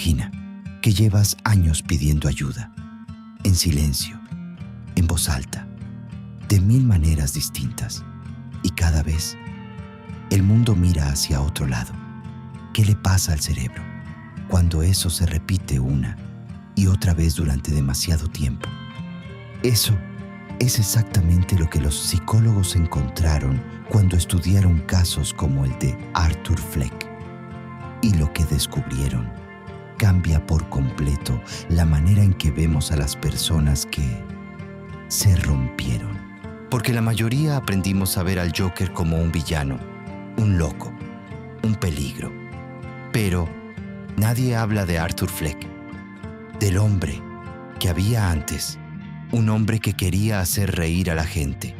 Imagina que llevas años pidiendo ayuda, en silencio, en voz alta, de 1000 maneras distintas, y cada vez el mundo mira hacia otro lado. ¿Qué le pasa al cerebro cuando eso se repite una y otra vez durante demasiado tiempo? Eso es exactamente lo que los psicólogos encontraron cuando estudiaron casos como el de Arthur Fleck. Y lo que descubrieron cambia por completo la manera en que vemos a las personas que se rompieron. Porque la mayoría aprendimos a ver al Joker como un villano, un loco, un peligro. Pero nadie habla de Arthur Fleck, del hombre que había antes, un hombre que quería hacer reír a la gente,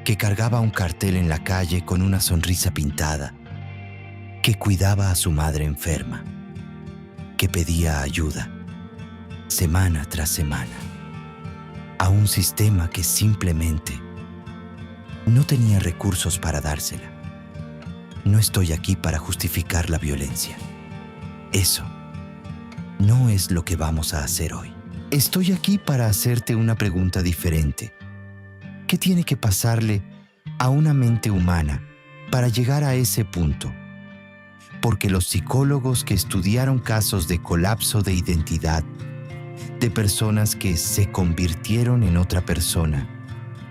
que cargaba un cartel en la calle con una sonrisa pintada, que cuidaba a su madre enferma, que pedía ayuda, semana tras semana, a un sistema que simplemente no tenía recursos para dársela. No estoy aquí para justificar la violencia. Eso no es lo que vamos a hacer hoy. Estoy aquí para hacerte una pregunta diferente. ¿Qué tiene que pasarle a una mente humana para llegar a ese punto? Porque los psicólogos que estudiaron casos de colapso de identidad, de personas que se convirtieron en otra persona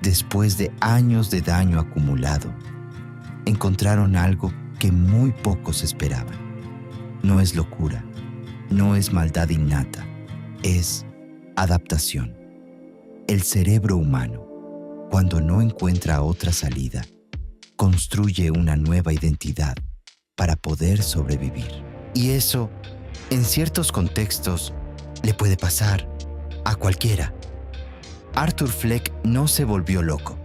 después de años de daño acumulado, encontraron algo que muy pocos esperaban. No es locura, no es maldad innata, es adaptación. El cerebro humano, cuando no encuentra otra salida, construye una nueva identidad para poder sobrevivir. Y eso, en ciertos contextos, le puede pasar a cualquiera. Arthur Fleck no se volvió loco.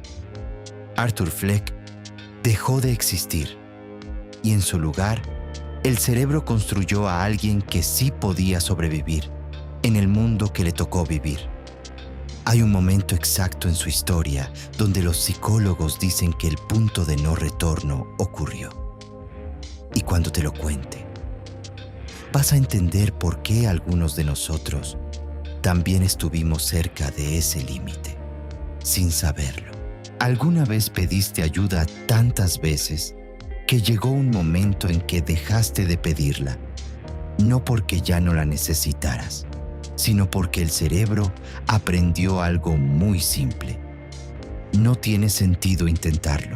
Arthur Fleck dejó de existir y en su lugar, el cerebro construyó a alguien que sí podía sobrevivir en el mundo que le tocó vivir. Hay un momento exacto en su historia donde los psicólogos dicen que el punto de no retorno ocurrió. Y cuando te lo cuente, vas a entender por qué algunos de nosotros también estuvimos cerca de ese límite, sin saberlo. ¿Alguna vez pediste ayuda tantas veces que llegó un momento en que dejaste de pedirla? No porque ya no la necesitaras, sino porque el cerebro aprendió algo muy simple. No tiene sentido intentarlo.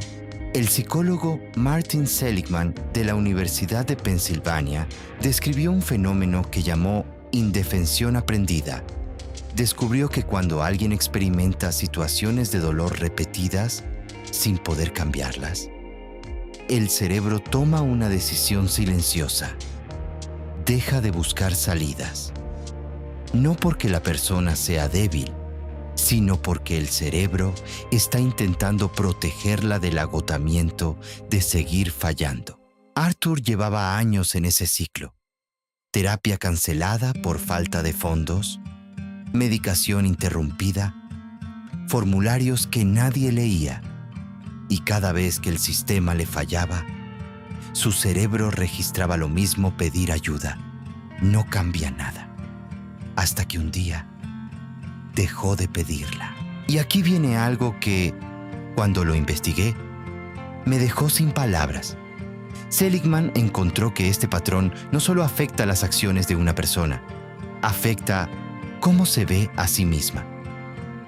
El psicólogo Martin Seligman de la Universidad de Pensilvania describió un fenómeno que llamó indefensión aprendida. Descubrió que cuando alguien experimenta situaciones de dolor repetidas sin poder cambiarlas, el cerebro toma una decisión silenciosa. Deja de buscar salidas. No porque la persona sea débil, sino porque el cerebro está intentando protegerla del agotamiento de seguir fallando. Arthur llevaba años en ese ciclo. Terapia cancelada por falta de fondos, medicación interrumpida, formularios que nadie leía, y cada vez que el sistema le fallaba, su cerebro registraba lo mismo: pedir ayuda. No cambia nada. Hasta que un día dejó de pedirla. Y aquí viene algo que, cuando lo investigué, me dejó sin palabras. Seligman encontró que este patrón no solo afecta las acciones de una persona, afecta cómo se ve a sí misma.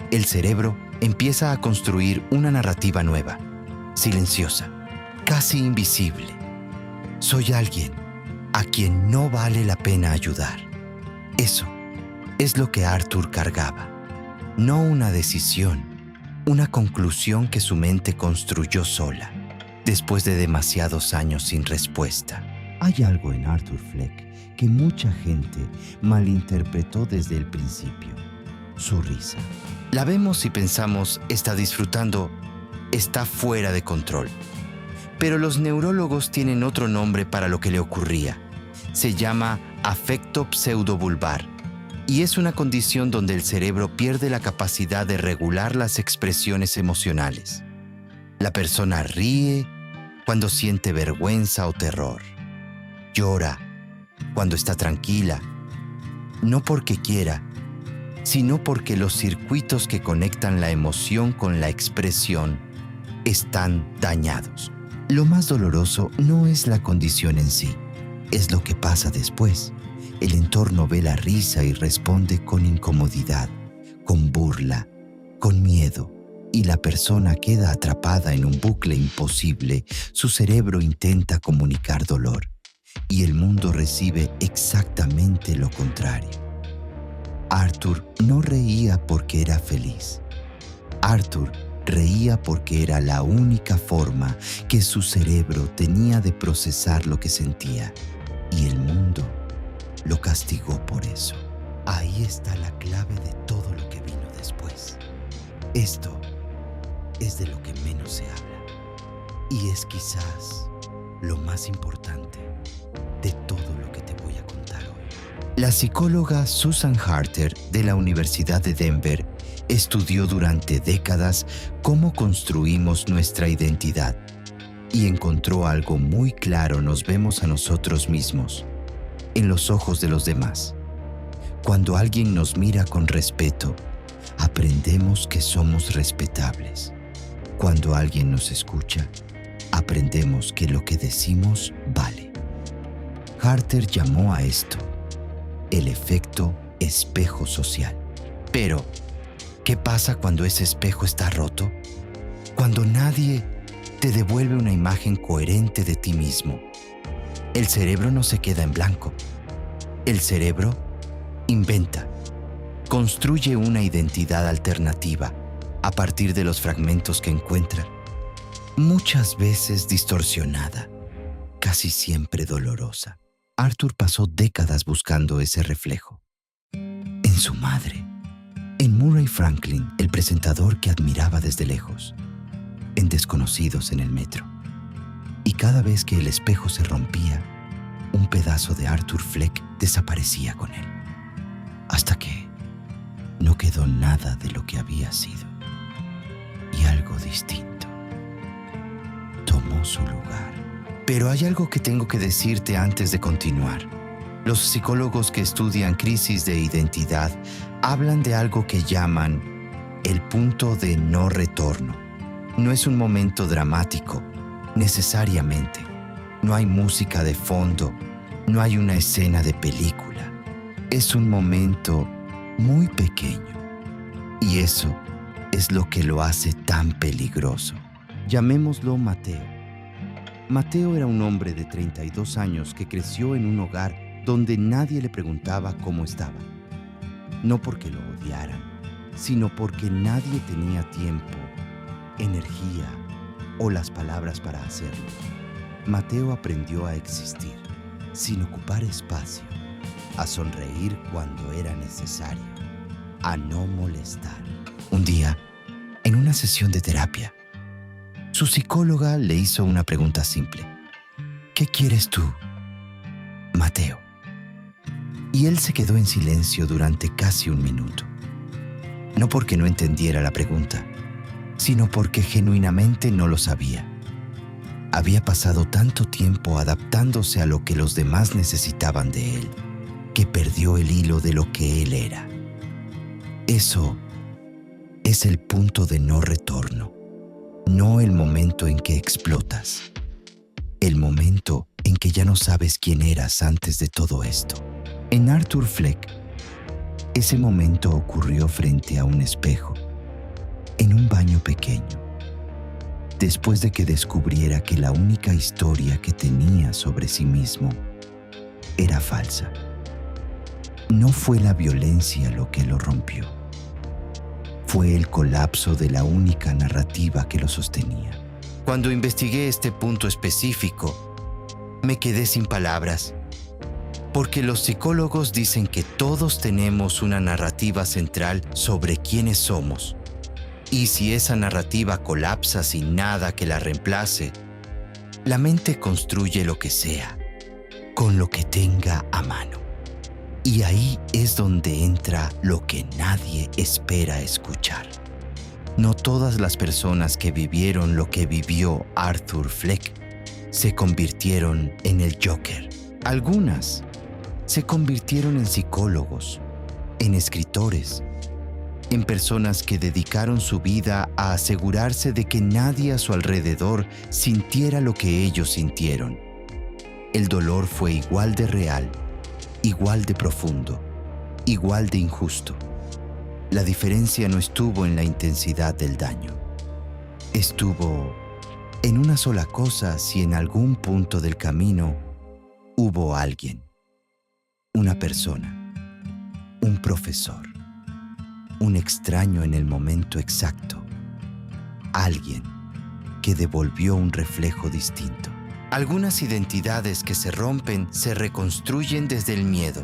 El cerebro empieza a construir una narrativa nueva, silenciosa, casi invisible. Soy alguien a quien no vale la pena ayudar. Eso es lo que Arthur cargaba. No una decisión, una conclusión que su mente construyó sola, después de demasiados años sin respuesta. Hay algo en Arthur Fleck que mucha gente malinterpretó desde el principio: su risa. La vemos y pensamos, está disfrutando, está fuera de control. Pero los neurólogos tienen otro nombre para lo que le ocurría. Se llama afecto pseudovulvar. Y es una condición donde el cerebro pierde la capacidad de regular las expresiones emocionales. La persona ríe cuando siente vergüenza o terror. Llora cuando está tranquila no porque quiera, sino porque los circuitos que conectan la emoción con la expresión están dañados. Lo más doloroso no es la condición en sí, es lo que pasa después. El entorno ve la risa y responde con incomodidad, con burla, con miedo, y la persona queda atrapada en un bucle imposible. Su cerebro intenta comunicar dolor, y el mundo recibe exactamente lo contrario. Arthur no reía porque era feliz. Arthur reía porque era la única forma que su cerebro tenía de procesar lo que sentía, y el mundo lo castigó por eso. Ahí está la clave de todo lo que vino después. Esto es de lo que menos se habla, y es quizás lo más importante de todo lo que te voy a contar hoy. La psicóloga Susan Harter de la Universidad de Denver estudió durante décadas cómo construimos nuestra identidad y encontró algo muy claro. Nos vemos a nosotros mismos en los ojos de los demás. Cuando alguien nos mira con respeto, aprendemos que somos respetables. Cuando alguien nos escucha, aprendemos que lo que decimos vale. Harter llamó a esto el efecto espejo social. Pero, ¿qué pasa cuando ese espejo está roto? Cuando nadie te devuelve una imagen coherente de ti mismo. El cerebro no se queda en blanco. El cerebro inventa, construye una identidad alternativa a partir de los fragmentos que encuentra, muchas veces distorsionada, casi siempre dolorosa. Arthur pasó décadas buscando ese reflejo. En su madre, en Murray Franklin, el presentador que admiraba desde lejos, en desconocidos en el metro. Y cada vez que el espejo se rompía, un pedazo de Arthur Fleck desaparecía con él, hasta que no quedó nada de lo que había sido, y algo distinto tomó su lugar. Pero hay algo que tengo que decirte antes de continuar. Los psicólogos que estudian crisis de identidad hablan de algo que llaman el punto de no retorno. No es un momento dramático, necesariamente. No hay música de fondo, no hay una escena de película. Es un momento muy pequeño. Y eso es lo que lo hace tan peligroso. Llamémoslo Mateo. Mateo era un hombre de 32 años que creció en un hogar donde nadie le preguntaba cómo estaba. No porque lo odiaran, sino porque nadie tenía tiempo, energía o las palabras para hacerlo. Mateo aprendió a existir, sin ocupar espacio, a sonreír cuando era necesario, a no molestar. Un día, en una sesión de terapia, su psicóloga le hizo una pregunta simple. ¿Qué quieres tú, Mateo? Y él se quedó en silencio durante casi un minuto. No porque no entendiera la pregunta, sino porque genuinamente no lo sabía. Había pasado tanto tiempo adaptándose a lo que los demás necesitaban de él, que perdió el hilo de lo que él era. Eso es el punto de no retorno. No el momento en que explotas, el momento en que ya no sabes quién eras antes de todo esto. En Arthur Fleck, ese momento ocurrió frente a un espejo, en un baño pequeño, después de que descubriera que la única historia que tenía sobre sí mismo era falsa. No fue la violencia lo que lo rompió. Fue el colapso de la única narrativa que lo sostenía. Cuando investigué este punto específico, me quedé sin palabras, porque los psicólogos dicen que todos tenemos una narrativa central sobre quiénes somos, y si esa narrativa colapsa sin nada que la reemplace, la mente construye lo que sea, con lo que tenga a mano. Y ahí es donde entra lo que nadie espera escuchar. No todas las personas que vivieron lo que vivió Arthur Fleck se convirtieron en el Joker. Algunas se convirtieron en psicólogos, en escritores, en personas que dedicaron su vida a asegurarse de que nadie a su alrededor sintiera lo que ellos sintieron. El dolor fue igual de real, igual de profundo, igual de injusto. La diferencia no estuvo en la intensidad del daño. Estuvo en una sola cosa: si en algún punto del camino hubo alguien, una persona, un profesor, un extraño en el momento exacto, alguien que devolvió un reflejo distinto. Algunas identidades que se rompen se reconstruyen desde el miedo,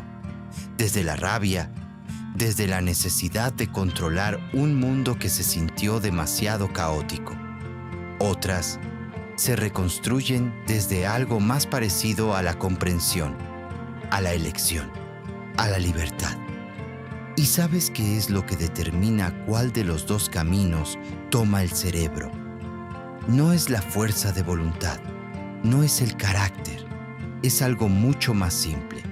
desde la rabia, desde la necesidad de controlar un mundo que se sintió demasiado caótico. Otras se reconstruyen desde algo más parecido a la comprensión, a la elección, a la libertad. ¿Y sabes qué es lo que determina cuál de los dos caminos toma el cerebro? No es la fuerza de voluntad, no es el carácter, es algo mucho más simple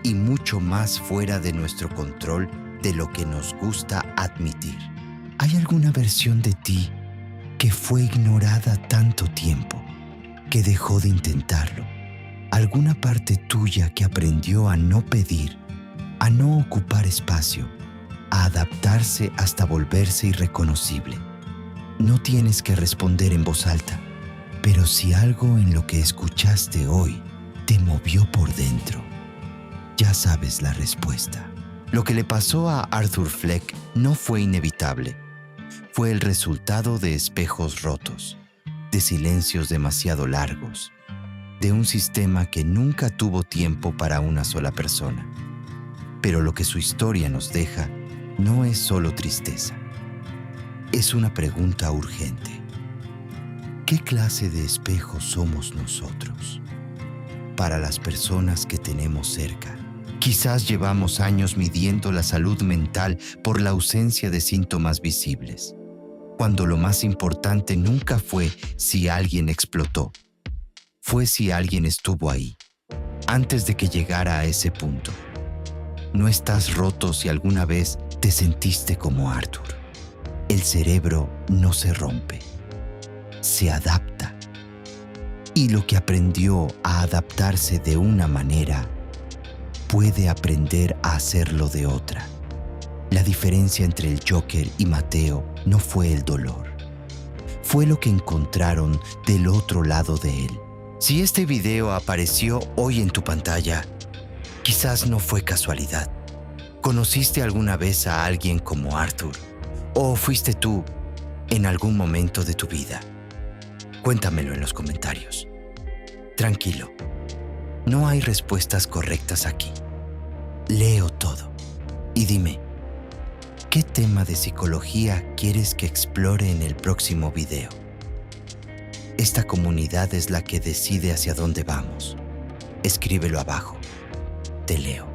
y mucho más fuera de nuestro control de lo que nos gusta admitir. ¿Hay alguna versión de ti que fue ignorada tanto tiempo, que dejó de intentarlo? ¿Alguna parte tuya que aprendió a no pedir, a no ocupar espacio, a adaptarse hasta volverse irreconocible? No tienes que responder en voz alta, pero si algo en lo que escuchaste hoy te movió por dentro, ya sabes la respuesta. Lo que le pasó a Arthur Fleck no fue inevitable. Fue el resultado de espejos rotos, de silencios demasiado largos, de un sistema que nunca tuvo tiempo para una sola persona. Pero lo que su historia nos deja no es solo tristeza. Es una pregunta urgente. ¿Qué clase de espejo somos nosotros para las personas que tenemos cerca? Quizás llevamos años midiendo la salud mental por la ausencia de síntomas visibles, cuando lo más importante nunca fue si alguien explotó, fue si alguien estuvo ahí, antes de que llegara a ese punto. No estás roto si alguna vez te sentiste como Arthur. El cerebro no se rompe, se adapta. Y lo que aprendió a adaptarse de una manera, puede aprender a hacerlo de otra. La diferencia entre el Joker y Mateo no fue el dolor, fue lo que encontraron del otro lado de él. Si este video apareció hoy en tu pantalla, quizás no fue casualidad. ¿Conociste alguna vez a alguien como Arthur? ¿O fuiste tú en algún momento de tu vida? Cuéntamelo en los comentarios. Tranquilo, no hay respuestas correctas aquí. Leo todo y dime, ¿qué tema de psicología quieres que explore en el próximo video? Esta comunidad es la que decide hacia dónde vamos. Escríbelo abajo. Te leo.